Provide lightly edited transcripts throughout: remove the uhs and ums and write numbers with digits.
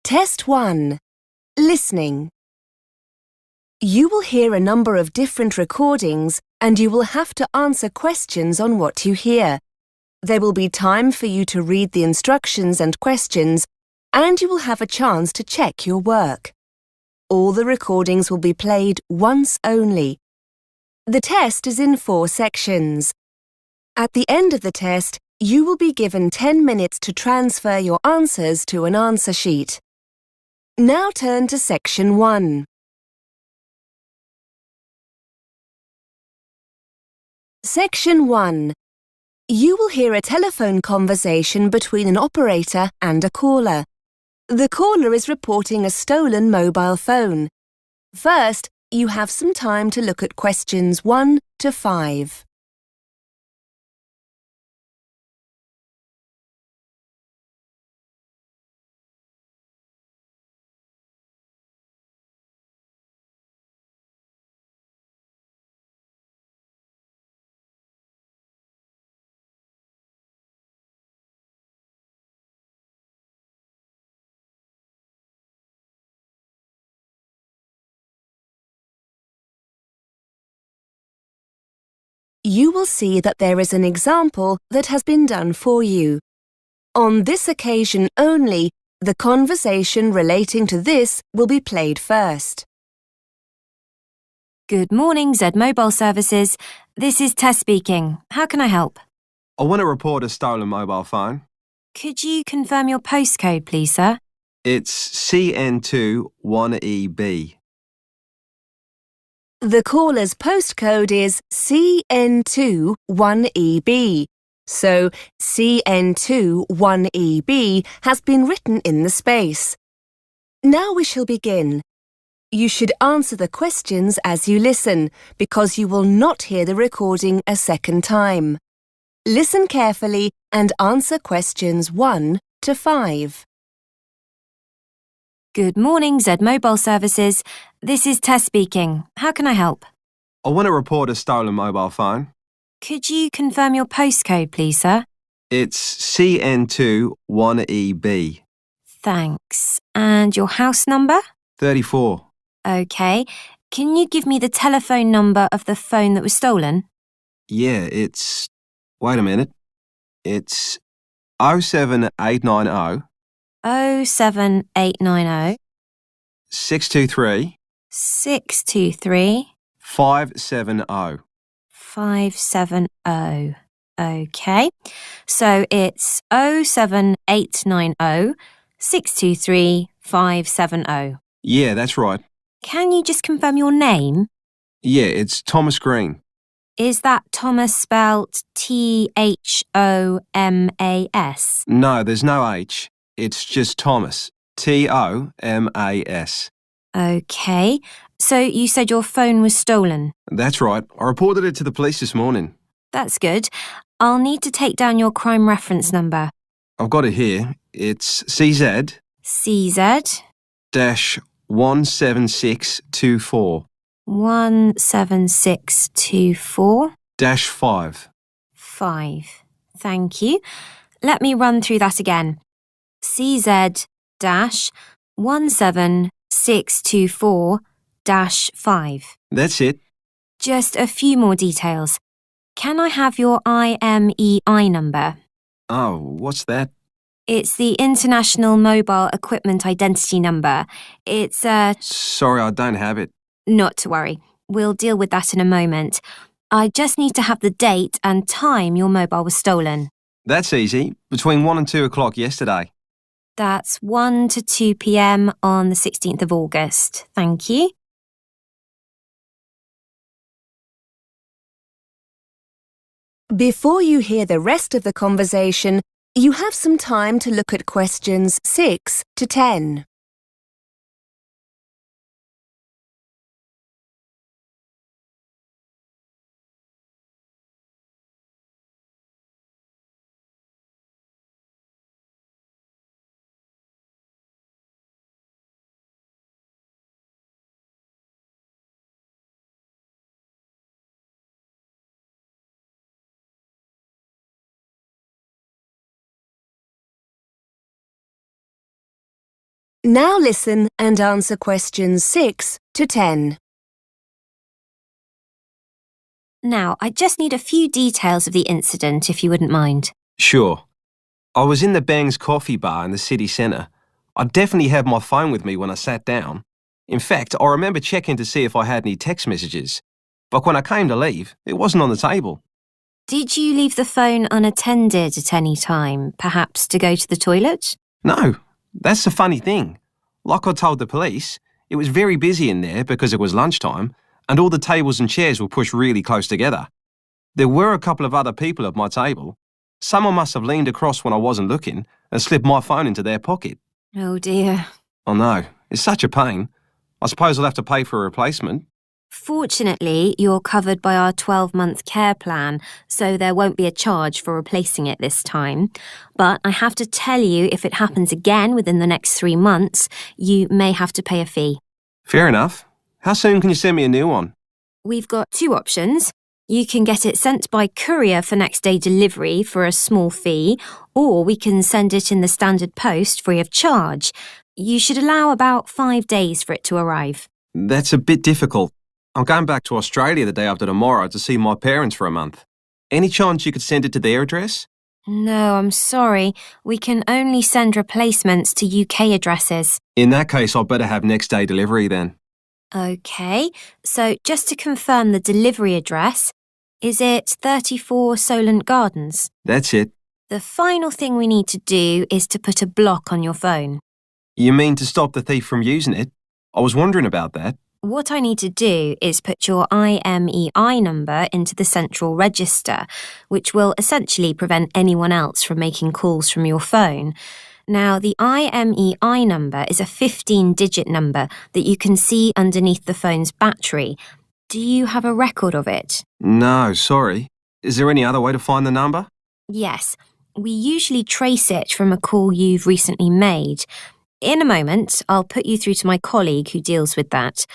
Test 1. Listening. You will hear a number of different recordings and you will have to answer questions on what you hear. There will be time for you to read the instructions and questions, and you will have a chance to check your work. All the recordings will be played once only. The test is in 4 sections. At the end of the test, you will be given 10 minutes to transfer your answers to an answer sheet. Now turn to Section 1. Section 1. You will hear a telephone conversation between an operator and a caller. The caller is reporting a stolen mobile phone. First, you have some time to look at questions 1 to 5. You will see that there is an example that has been done for you. On this occasion only, the conversation relating to this will be played first. Good morning, Z Mobile Services. This is Tess speaking. How can I help? I want to report a stolen mobile phone. Could you confirm your postcode, please, sir? It's CN2 1EB. The caller's postcode is CN2 1EB, so CN2 1EB has been written in the space. Now we shall begin. You should answer the questions as you listen, because you will not hear the recording a second time. Listen carefully and answer questions 1 to 5. Good morning, Z Mobile Services. This is Tess speaking. How can I help? I want to report a stolen mobile phone. Could you confirm your postcode, please, sir? It's CN2 1EB. Thanks. And your house number? 34. OK. Can you give me the telephone number of the phone that was stolen? Yeah, wait a minute. It's 07890 07890 623 623 570. 570. OK. So it's 07890 623 570. Yeah, that's right. Can you just confirm your name? Yeah, it's Thomas Green. Is that Thomas spelt Thomas? No, there's no H. It's just Thomas. TOMAS. OK. So you said your phone was stolen. That's right. I reported it to the police this morning. That's good. I'll need to take down your crime reference number. I've got it here. It's CZ CZ dash 17624 17624 dash 5. 5. Thank you. Let me run through that again. CZ dash 17624 dash 5. That's it. Just a few more details. Can I have your IMEI number? Oh, what's that? It's the International Mobile Equipment Identity Number. It's Sorry, I don't have it. Not to worry. We'll deal with that in a moment. I just need to have the date and time your mobile was stolen. That's easy. Between 1 and 2 o'clock yesterday. That's 1 to 2 p.m. on the 16th of August. Thank you. Before you hear the rest of the conversation, you have some time to look at questions 6 to 10. Now listen and answer questions 6 to 10. Now, I just need a few details of the incident, if you wouldn't mind. Sure. I was in the Bang's coffee bar in the city centre. I definitely had my phone with me when I sat down. In fact, I remember checking to see if I had any text messages. But when I came to leave, it wasn't on the table. Did you leave the phone unattended at any time, perhaps to go to the toilet? No, that's the funny thing. Like I told the police, it was very busy in there because it was lunchtime, and all the tables and chairs were pushed really close together. There were a couple of other people at my table. Someone must have leaned across when I wasn't looking and slipped my phone into their pocket. Oh dear. Oh no, it's such a pain. I suppose I'll have to pay for a replacement. Fortunately, you're covered by our 12-month care plan, so there won't be a charge for replacing it this time. But I have to tell you, if it happens again within the next 3 months, you may have to pay a fee. Fair enough. How soon can you send me a new one? We've got 2 options. You can get it sent by courier for next-day delivery for a small fee, or we can send it in the standard post free of charge. You should allow about 5 days for it to arrive. That's a bit difficult. I'm going back to Australia the day after tomorrow to see my parents for a month. Any chance you could send it to their address? No, I'm sorry. We can only send replacements to UK addresses. In that case, I'll better have next day delivery then. OK, so just to confirm the delivery address, is it 34 Solent Gardens? That's it. The final thing we need to do is to put a block on your phone. You mean to stop the thief from using it? I was wondering about that. What I need to do is put your IMEI number into the central register, which will essentially prevent anyone else from making calls from your phone. Now, the IMEI number is a 15-digit number that you can see underneath the phone's battery. Do you have a record of it? No, sorry. Is there any other way to find the number? Yes. We usually trace it from a call you've recently made. In a moment, I'll put you through to my colleague who deals with that.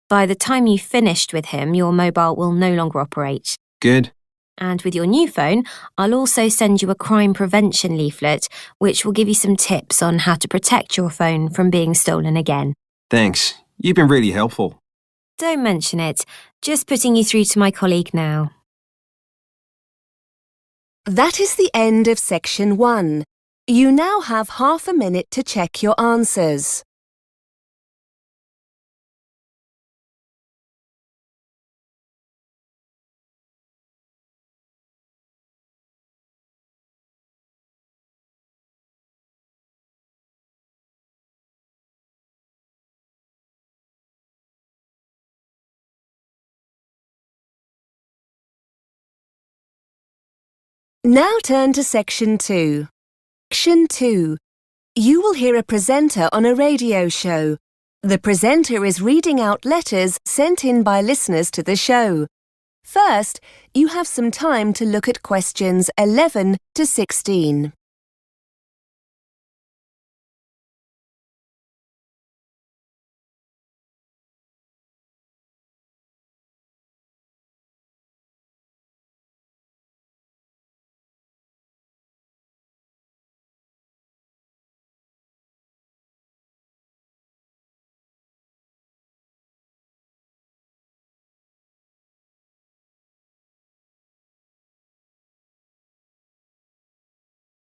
By the time you've finished with him, your mobile will no longer operate. Good. And with your new phone, I'll also send you a crime prevention leaflet, which will give you some tips on how to protect your phone from being stolen again. Thanks. You've been really helpful. Don't mention it. Just putting you through to my colleague now. That is the end of section 1. You now have half a minute to check your answers. Now turn to section 2. Section 2. You will hear a presenter on a radio show. The presenter is reading out letters sent in by listeners to the show. First, you have some time to look at questions 11 to 16.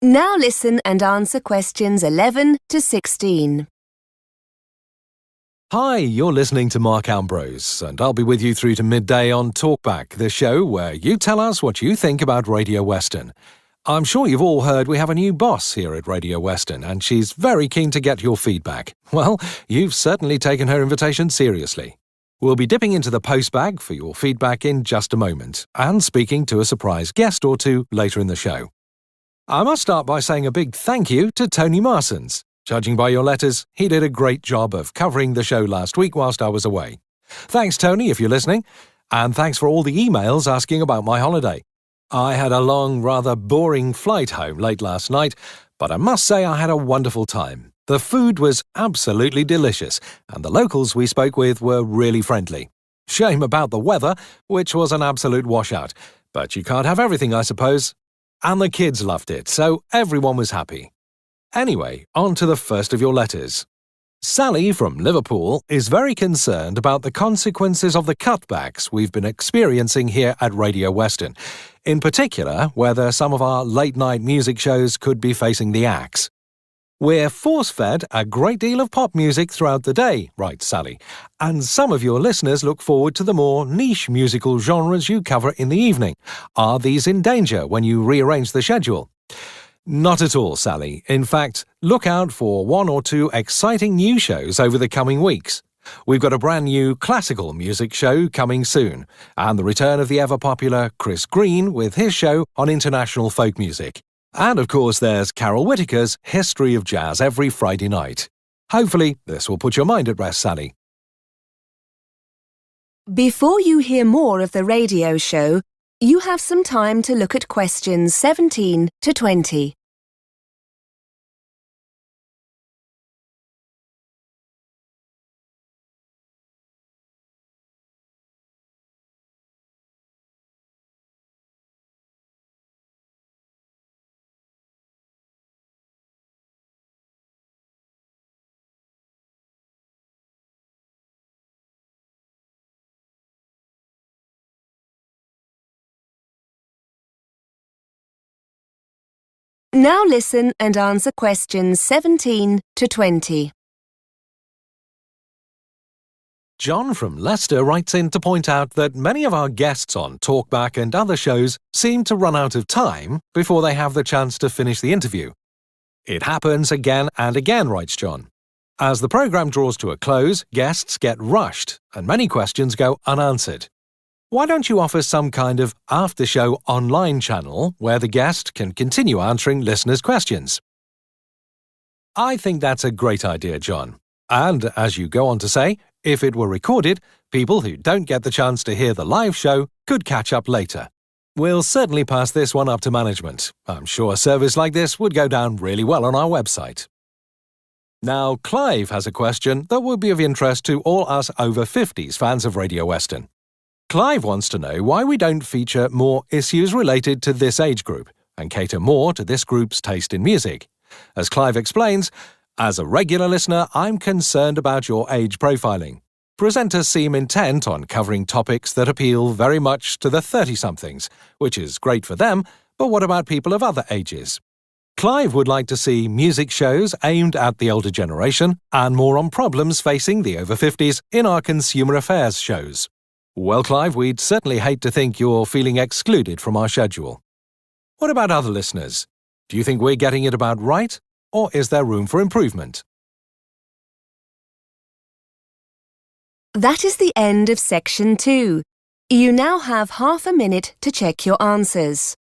Now listen and answer questions 11 to 16. Hi, you're listening to Mark Ambrose, and I'll be with you through to midday on Talkback, the show where you tell us what you think about Radio Western. I'm sure you've all heard we have a new boss here at Radio Western, and she's very keen to get your feedback. Well, you've certainly taken her invitation seriously. We'll be dipping into the postbag for your feedback in just a moment, and speaking to a surprise guest or two later in the show. I must start by saying a big thank you to Tony Marsons. Judging by your letters, he did a great job of covering the show last week whilst I was away. Thanks, Tony, if you're listening. And thanks for all the emails asking about my holiday. I had a long, rather boring flight home late last night, but I must say I had a wonderful time. The food was absolutely delicious, and the locals we spoke with were really friendly. Shame about the weather, which was an absolute washout. But you can't have everything, I suppose. And the kids loved it, so everyone was happy. Anyway, on to the first of your letters. Sally from Liverpool is very concerned about the consequences of the cutbacks we've been experiencing here at Radio Western. In particular, whether some of our late-night music shows could be facing the axe. We're force-fed a great deal of pop music throughout the day, writes Sally, and some of your listeners look forward to the more niche musical genres you cover in the evening. Are these in danger when you rearrange the schedule? Not at all, Sally. In fact, look out for one or two exciting new shows over the coming weeks. We've got a brand new classical music show coming soon, and the return of the ever-popular Chris Green with his show on international folk music. And of course there's Carol Whittaker's History of Jazz every Friday night. Hopefully this will put your mind at rest, Sally. Before you hear more of the radio show, you have some time to look at questions 17 to 20. Now listen and answer questions 17 to 20. John from Leicester writes in to point out that many of our guests on Talkback and other shows seem to run out of time before they have the chance to finish the interview. It happens again and again, writes John. As the programme draws to a close, guests get rushed and many questions go unanswered. Why don't you offer some kind of after-show online channel where the guest can continue answering listeners' questions? I think that's a great idea, John. And, as you go on to say, if it were recorded, people who don't get the chance to hear the live show could catch up later. We'll certainly pass this one up to management. I'm sure a service like this would go down really well on our website. Now, Clive has a question that would be of interest to all us over 50s fans of Radio Western. Clive wants to know why we don't feature more issues related to this age group and cater more to this group's taste in music. As Clive explains, as a regular listener, I'm concerned about your age profiling. Presenters seem intent on covering topics that appeal very much to the 30-somethings, which is great for them, but what about people of other ages? Clive would like to see music shows aimed at the older generation and more on problems facing the over 50s in our consumer affairs shows. Well, Clive, we'd certainly hate to think you're feeling excluded from our schedule. What about other listeners? Do you think we're getting it about right, or is there room for improvement? That is the end of section 2. You now have half a minute to check your answers.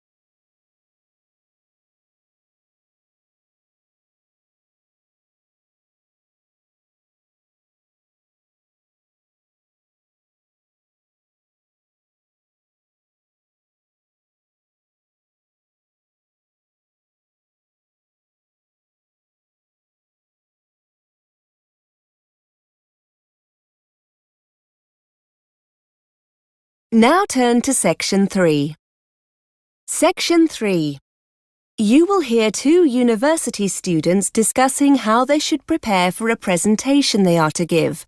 Now turn to section 3. Section 3. You will hear 2 university students discussing how they should prepare for a presentation they are to give.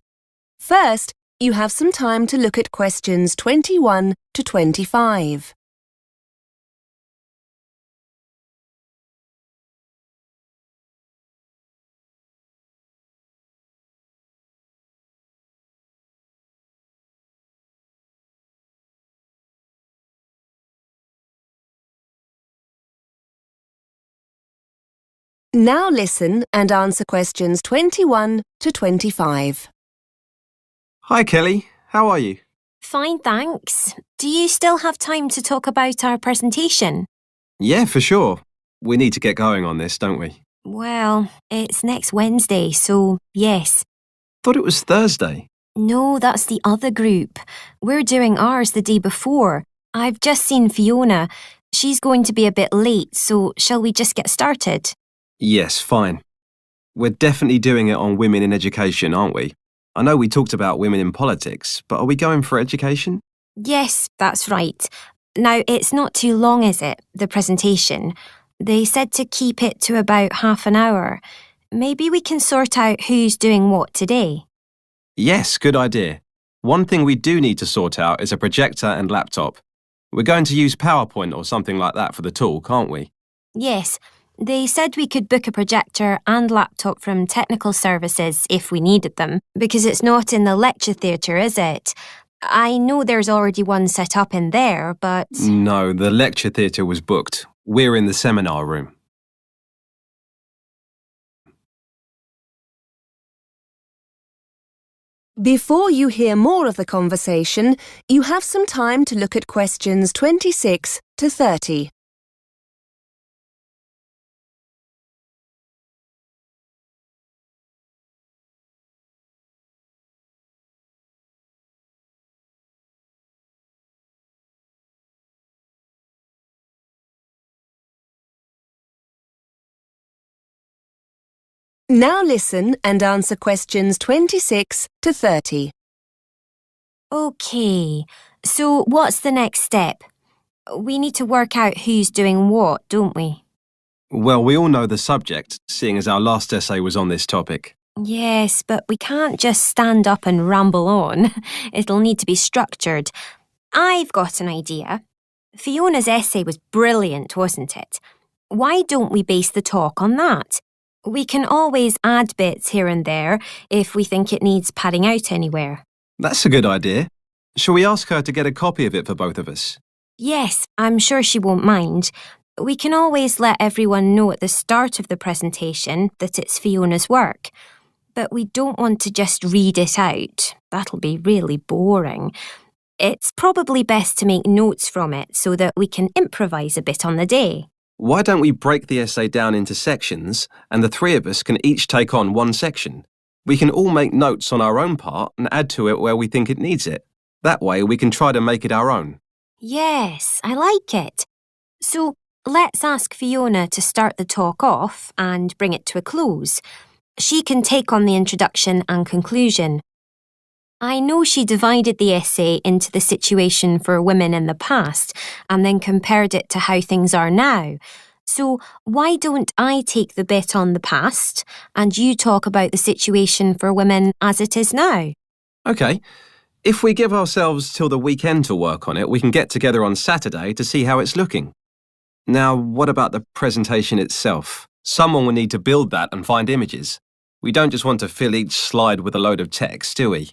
First, you have some time to look at questions 21 to 25. Now listen and answer questions 21 to 25. Hi, Kelly. How are you? Fine, thanks. Do you still have time to talk about our presentation? Yeah, for sure. We need to get going on this, don't we? Well, it's next Wednesday, so yes. Thought it was Thursday. No, that's the other group. We're doing ours the day before. I've just seen Fiona. She's going to be a bit late, so shall we just get started? Yes, fine. We're definitely doing it on women in education, aren't we? I know we talked about women in politics, but are we going for education? Yes, that's right. Now, it's not too long, is it, the presentation? They said to keep it to about half an hour. Maybe we can sort out who's doing what today. Yes, good idea. One thing we do need to sort out is a projector and laptop. We're going to use PowerPoint or something like that for the talk, aren't we? Yes, they said we could book a projector and laptop from technical services if we needed them, because it's not in the lecture theatre, is it? I know there's already one set up in there, but... No, the lecture theatre was booked. We're in the seminar room. Before you hear more of the conversation, you have some time to look at questions 26 to 30. Now listen and answer questions 26 to 30. OK, so what's the next step? We need to work out who's doing what, don't we? Well, we all know the subject, seeing as our last essay was on this topic. Yes, but we can't just stand up and ramble on. It'll need to be structured. I've got an idea. Fiona's essay was brilliant, wasn't it? Why don't we base the talk on that? We can always add bits here and there if we think it needs padding out anywhere. That's a good idea. Shall we ask her to get a copy of it for both of us? Yes, I'm sure she won't mind. We can always let everyone know at the start of the presentation that it's Fiona's work. But we don't want to just read it out. That'll be really boring. It's probably best to make notes from it so that we can improvise a bit on the day. Why don't we break the essay down into sections and the three of us can each take on one section? We can all make notes on our own part and add to it where we think it needs it. That way we can try to make it our own. Yes, I like it. So let's ask Fiona to start the talk off and bring it to a close. She can take on the introduction and conclusion. I know she divided the essay into the situation for women in the past and then compared it to how things are now. So why don't I take the bit on the past and you talk about the situation for women as it is now? OK. If we give ourselves till the weekend to work on it, we can get together on Saturday to see how it's looking. Now, what about the presentation itself? Someone will need to build that and find images. We don't just want to fill each slide with a load of text, do we?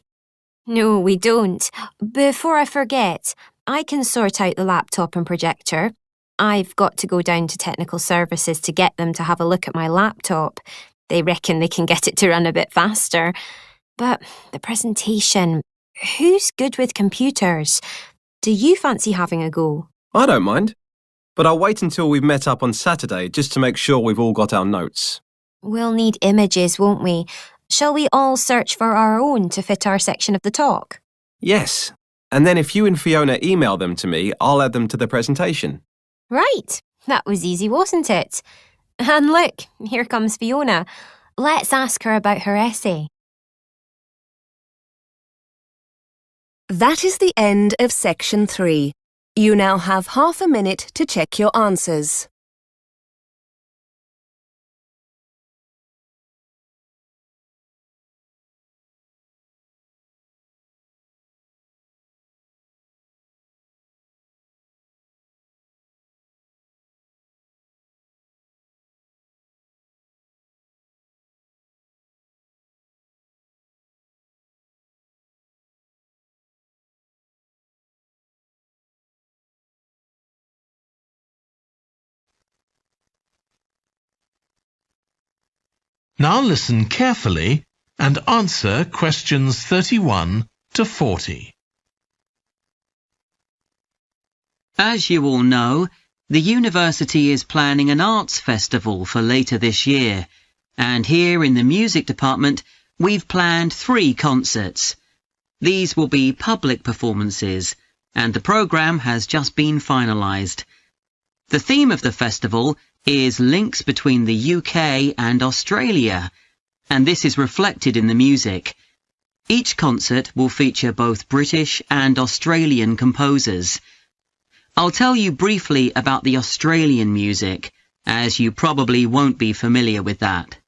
No, we don't. Before I forget, I can sort out the laptop and projector. I've got to go down to technical services to get them to have a look at my laptop. They reckon they can get it to run a bit faster. But the presentation, who's good with computers? Do you fancy having a go? I don't mind. But I'll wait until we've met up on Saturday just to make sure we've all got our notes. We'll need images, won't we? Shall we all search for our own to fit our section of the talk? Yes. And then if you and Fiona email them to me, I'll add them to the presentation. Right. That was easy, wasn't it? And look, here comes Fiona. Let's ask her about her essay. That is the end of section 3. You now have half a minute to check your answers. Now listen carefully and answer questions 31 to 40. As you all know, the university is planning an arts festival for later this year, and here in the music department we've planned 3 concerts. These will be public performances, and the programme has just been finalised. The theme of the festival is links between the UK and Australia, and this is reflected in the music. Each concert will feature both British and Australian composers. I'll tell you briefly about the Australian music, as you probably won't be familiar with that.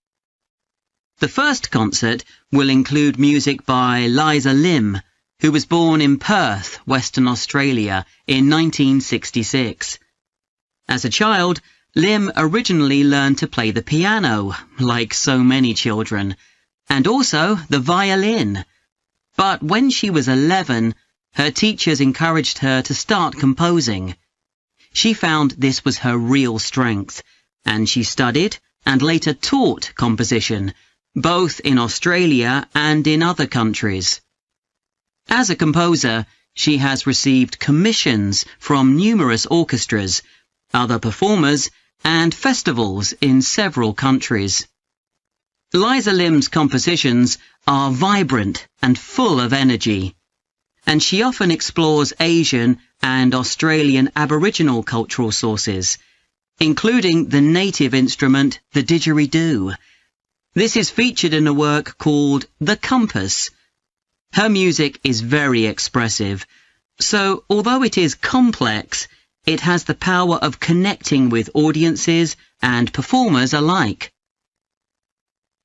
The first concert will include music by Liza Lim, who was born in Perth, Western Australia, in 1966. As a child, Lim originally learned to play the piano, like so many children, and also the violin. But when she was 11, her teachers encouraged her to start composing. She found this was her real strength, and she studied and later taught composition, both in Australia and in other countries. As a composer, she has received commissions from numerous orchestras, other performers, and festivals in several countries. Liza Lim's compositions are vibrant and full of energy, and she often explores Asian and Australian Aboriginal cultural sources, including the native instrument, the didgeridoo. This is featured in a work called The Compass. Her music is very expressive, so although it is complex, it has the power of connecting with audiences and performers alike.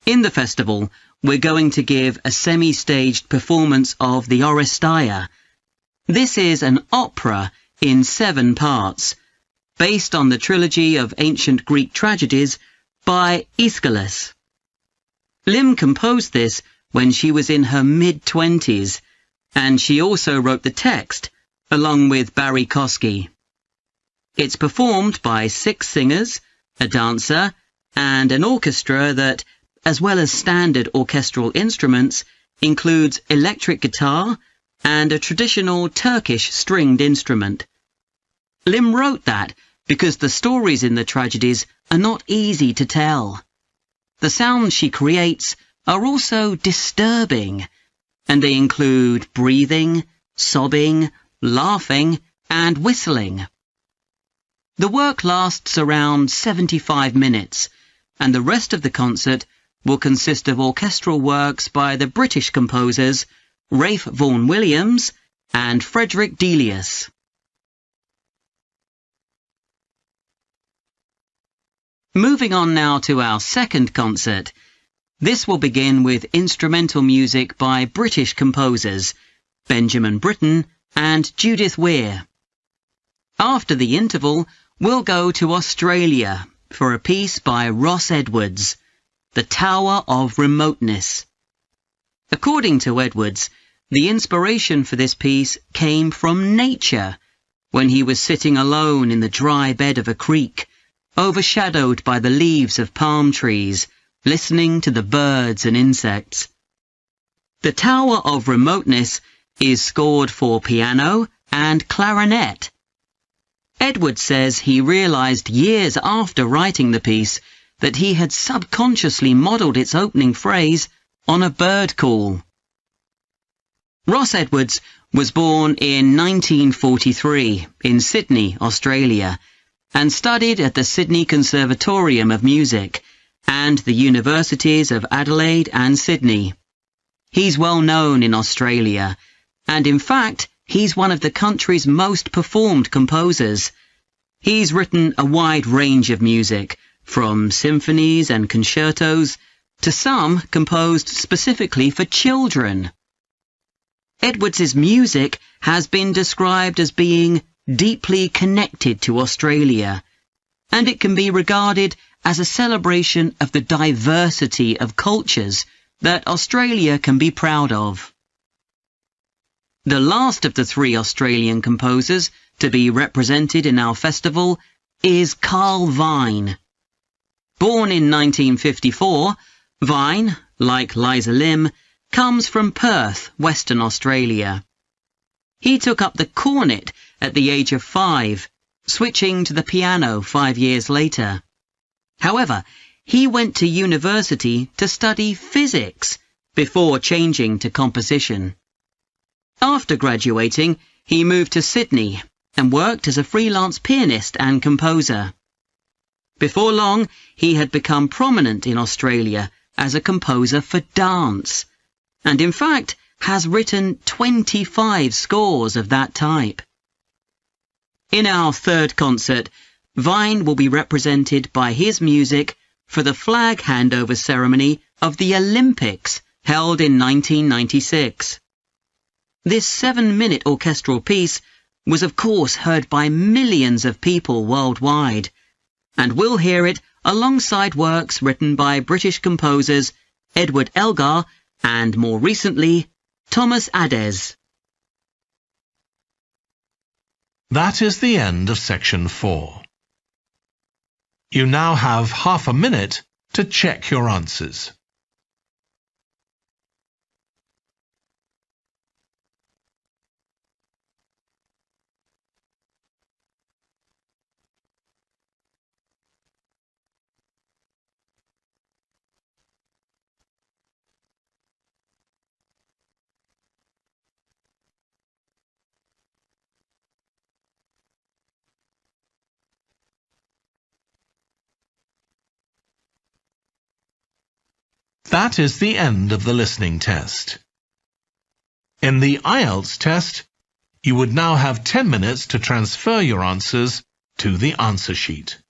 In the festival, we're going to give a semi-staged performance of the Oresteia. This is an opera in 7 parts, based on the trilogy of ancient Greek tragedies by Aeschylus. Lim composed this when she was in her mid-20s, and she also wrote the text, along with Barry Kosky. It's performed by 6 singers, a dancer, and an orchestra that, as well as standard orchestral instruments, includes electric guitar and a traditional Turkish stringed instrument. Lim wrote that because the stories in the tragedies are not easy to tell. The sounds she creates are also disturbing, and they include breathing, sobbing, laughing, and whistling. The work lasts around 75 minutes, and the rest of the concert will consist of orchestral works by the British composers Ralph Vaughan Williams and Frederick Delius. Moving on now to our second concert. This will begin with instrumental music by British composers Benjamin Britten and Judith Weir. After the interval, we'll go to Australia for a piece by Ross Edwards, The Tower of Remoteness. According to Edwards, the inspiration for this piece came from nature, when he was sitting alone in the dry bed of a creek, overshadowed by the leaves of palm trees, listening to the birds and insects. The Tower of Remoteness is scored for piano and clarinet. Edwards says he realized years after writing the piece that he had subconsciously modelled its opening phrase on a bird call. Ross Edwards was born in 1943 in Sydney, Australia, and studied at the Sydney Conservatorium of Music and the Universities of Adelaide and Sydney. He's well known in Australia, and in fact, he's one of the country's most performed composers. He's written a wide range of music, from symphonies and concertos to some composed specifically for children. Edwards's music has been described as being deeply connected to Australia, and it can be regarded as a celebration of the diversity of cultures that Australia can be proud of. The last of the 3 Australian composers to be represented in our festival is Carl Vine. Born in 1954, Vine, like Liza Lim, comes from Perth, Western Australia. He took up the cornet at the age of 5, switching to the piano 5 years later. However, he went to university to study physics before changing to composition. After graduating, he moved to Sydney and worked as a freelance pianist and composer. Before long, he had become prominent in Australia as a composer for dance, and in fact has written 25 scores of that type. In our third concert, Vine will be represented by his music for the flag handover ceremony of the Olympics held in 1996. This 7-minute orchestral piece was of course heard by millions of people worldwide, and we'll hear it alongside works written by British composers Edward Elgar and, more recently, Thomas Adès. That is the end of section 4. You now have half a minute to check your answers. That is the end of the listening test. In the Ielts test, you would now have 10 minutes to transfer your answers to the answer sheet.